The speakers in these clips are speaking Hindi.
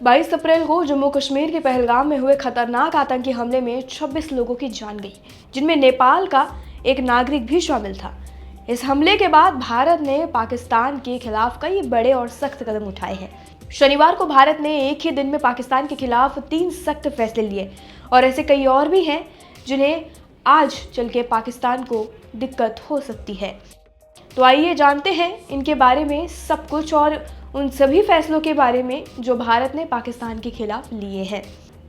22 अप्रैल को जम्मू कश्मीर के पहलगाम में हुए खतरनाक आतंकी हमले में 26 लोगों की जान गई, जिनमें नेपाल का एक नागरिक भी शामिल था। इस हमले के बाद भारत ने पाकिस्तान के खिलाफ कई बड़े और सख्त कदम उठाए हैं। शनिवार को भारत ने एक ही दिन में पाकिस्तान के खिलाफ 3 सख्त फैसले लिए और ऐसे कई और भी हैं जिन्हें आज चल के पाकिस्तान को दिक्कत हो सकती है। तो आइए जानते हैं इनके बारे में सब कुछ और उन सभी फैसलों के बारे में जो भारत ने पाकिस्तान के खिलाफ लिए हैं।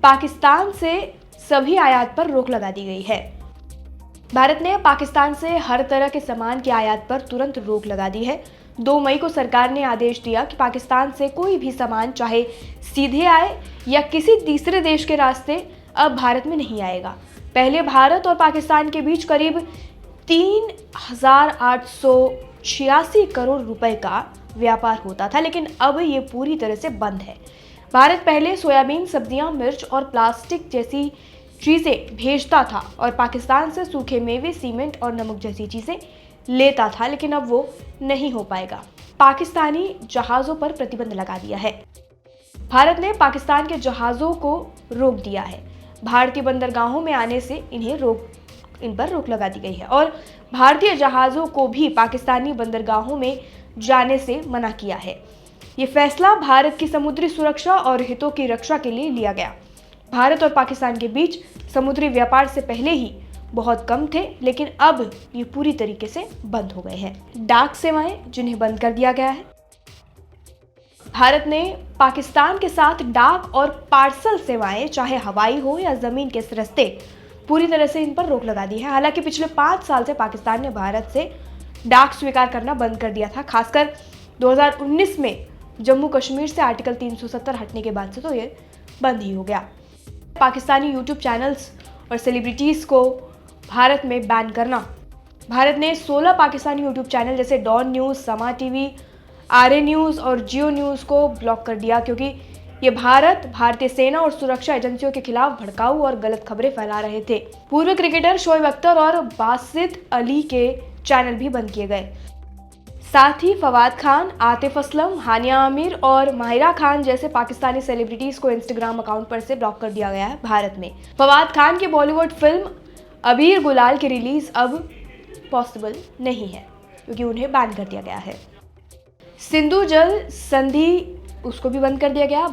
पाकिस्तान से सभी आयात पर रोक लगा दी गई है। भारत ने पाकिस्तान से हर तरह के सामान के आयात पर तुरंत रोक लगा दी है। 2 मई को सरकार ने आदेश दिया कि पाकिस्तान से कोई भी सामान चाहे सीधे आए या किसी तीसरे देश के रास्ते अब भारत में नहीं आएगा। पहले भारत और पाकिस्तान के बीच करीब 3,886 करोड़ रुपए का व्यापार होता था, लेकिन अब ये पूरी तरह से बंद है। भारत पहले सोयाबीन, सब्जियां, मिर्च और प्लास्टिक जैसी चीजें भेजता था और पाकिस्तान से सूखे मेवे, सीमेंट और नमक जैसी चीजें लेता था, लेकिन अब वो नहीं हो पाएगा। पाकिस्तानी जहाजों पर प्रतिबंध लगा दिया है। भारत ने पाकिस्तान के जहाजों को रोक दिया है। भारतीय बंदरगाहों में आने से इन पर रोक लगा दी गई है और भारतीय जहाजों को भी पाकिस्तानी बंदरगाहों में जाने से मना किया है। ये फैसला भारत की समुद्री सुरक्षा और हितों की रक्षा के लिए लिया गया। भारत और पाकिस्तान के बीच समुद्री व्यापार से पहले ही बहुत कम थे, लेकिन अब ये पूरी तरीके से बंद हो गए हैं। डाक सेवाएं जिन्हें बंद कर दिया गया है। भारत ने पाकिस्तान के साथ डाक और पार्सल सेवाएं, चाहे हवाई हो या जमीन के रास्ते, पूरी तरह से इन पर रोक लगा दी है। हालांकि पिछले 5 साल से पाकिस्तान ने भारत से डाक स्वीकार करना बंद कर दिया था। खासकर 2019 में जम्मू कश्मीर से आर्टिकल 370 हटने के बाद से तो ये बंद ही हो गया। पाकिस्तानी यूट्यूब चैनल्स और सेलिब्रिटीज़ को भारत में बैन करना। भारत ने 16 पाकिस्तानी यूट्यूब चैनल जैसे डॉन न्यूज़, समा टीवी, आरए न्यूज़ और जियो न्यूज़ को ब्लॉक कर दिया, क्योंकि ये भारतीय सेना और सुरक्षा एजेंसियों के खिलाफ भड़काऊ और गलत खबरें फैला रहे थे। पूर्व क्रिकेटर शोएब अख्तर और बासित अली के चैनल भी बंद किए गए। साथ ही फवाद खान, आतिफ असलम, हानिया आमिर और माहिरा खान जैसे पाकिस्तानी सेलिब्रिटीज को इंस्टाग्राम अकाउंट पर से ब्लॉक कर दिया गया है भारत में। फवाद खान की बॉलीवुड फिल्म अबीर गुलाल की रिलीज अब पॉसिबल नहीं है क्योंकि उन्हें बैन कर दिया गया है। सिंधु जल संधि उसको भी बंद कर दिया गया।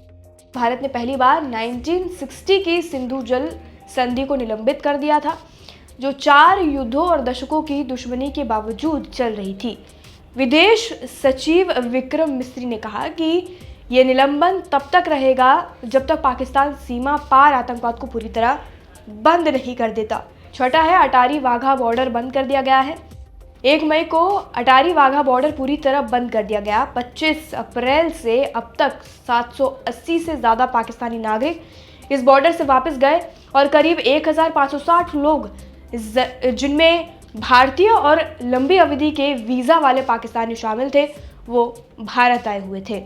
भारत ने पहली बार 1960 की सिंधु जल संधि को निलंबित कर दिया था, जो 4 युद्धों और दशकों की दुश्मनी के बावजूद चल रही थी। विदेश सचिव विक्रम मिस्री ने कहा कि यह निलंबन तब तक रहेगा जब तक पाकिस्तान सीमा पार आतंकवाद को पूरी तरह बंद नहीं कर देता। छठा है, अटारी वाघा बॉर्डर बंद कर दिया गया है। 1 मई को अटारी वाघा बॉर्डर पूरी तरह बंद कर दिया गया। 25 अप्रैल से अब तक 780 से ज़्यादा पाकिस्तानी नागरिक इस बॉर्डर से वापस गए और करीब 1560 लोग, जिनमें भारतीय और लंबी अवधि के वीज़ा वाले पाकिस्तानी शामिल थे, वो भारत आए हुए थे।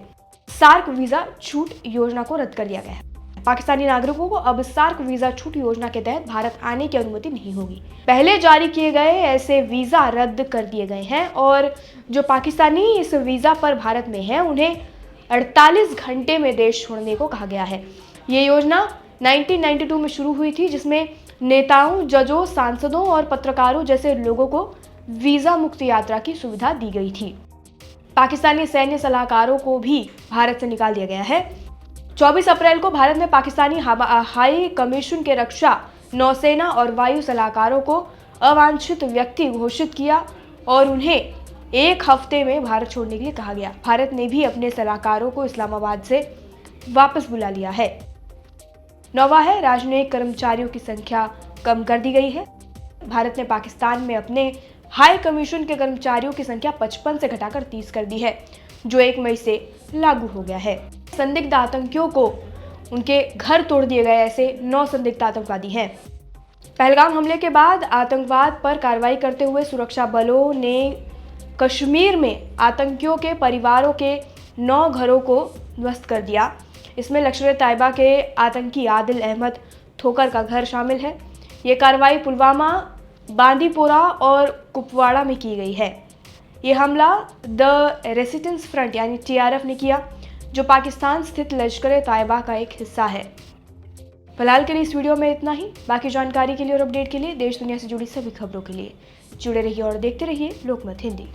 सार्क वीज़ा छूट योजना को रद्द कर दिया गया है। पाकिस्तानी नागरिकों को अब सार्क वीज़ा छूट योजना के तहत भारत आने की अनुमति नहीं होगी। पहले जारी किए गए ऐसे वीज़ा रद्द कर दिए गए हैं और जो पाकिस्तानी इस वीज़ा पर भारत में हैं, उन्हें 48 घंटे में देश छोड़ने को कहा गया है। ये योजना 1992 में शुरू हुई थी, जिसमें नेताओं, जजों, सांसदों और पत्रकारों जैसे लोगों को वीज़ा मुक्त यात्रा की सुविधा दी गई थी। पाकिस्तानी सैन्य सलाहकारों को भी भारत से निकाल दिया गया है। 24 अप्रैल को भारत ने पाकिस्तानी हाई कमीशन के रक्षा, नौसेना और वायु सलाहकारों को अवांछित व्यक्ति घोषित किया और उन्हें 1 हफ्ते में भारत छोड़ने के लिए कहा गया। भारत ने भी अपने सलाहकारों को इस्लामाबाद से वापस बुला लिया है। 9वां है, राजनयिक कर्मचारियों की संख्या कम कर दी गई है। भारत ने पाकिस्तान में अपने हाई कमीशन के कर्मचारियों की संख्या 55 से घटाकर 30 कर दी है, जो 1 मई से लागू हो गया है। संदिग्ध आतंकियों को उनके घर तोड़ दिए गए ऐसे 9 संदिग्ध आतंकवादी हैं। पहलगाम हमले के बाद आतंकवाद पर कार्रवाई करते हुए सुरक्षा बलों ने कश्मीर में आतंकियों के परिवारों के 9 घरों को ध्वस्त कर दिया। इसमें लश्कर-ए-तैयबा के आतंकी आदिल अहमद ठोकर का घर शामिल है। ये कार्रवाई पुलवामा, बांदीपोरा और कुपवाड़ा में की गई है। ये हमला द रेसिस्टेंस फ्रंट यानी TRF ने किया, जो पाकिस्तान स्थित लश्कर-ए-तैयबा का एक हिस्सा है। फिलहाल के लिए इस वीडियो में इतना ही। बाकी जानकारी के लिए और अपडेट के लिए देश दुनिया से जुड़ी सभी खबरों के लिए जुड़े रहिए और देखते रहिए लोकमत हिंदी।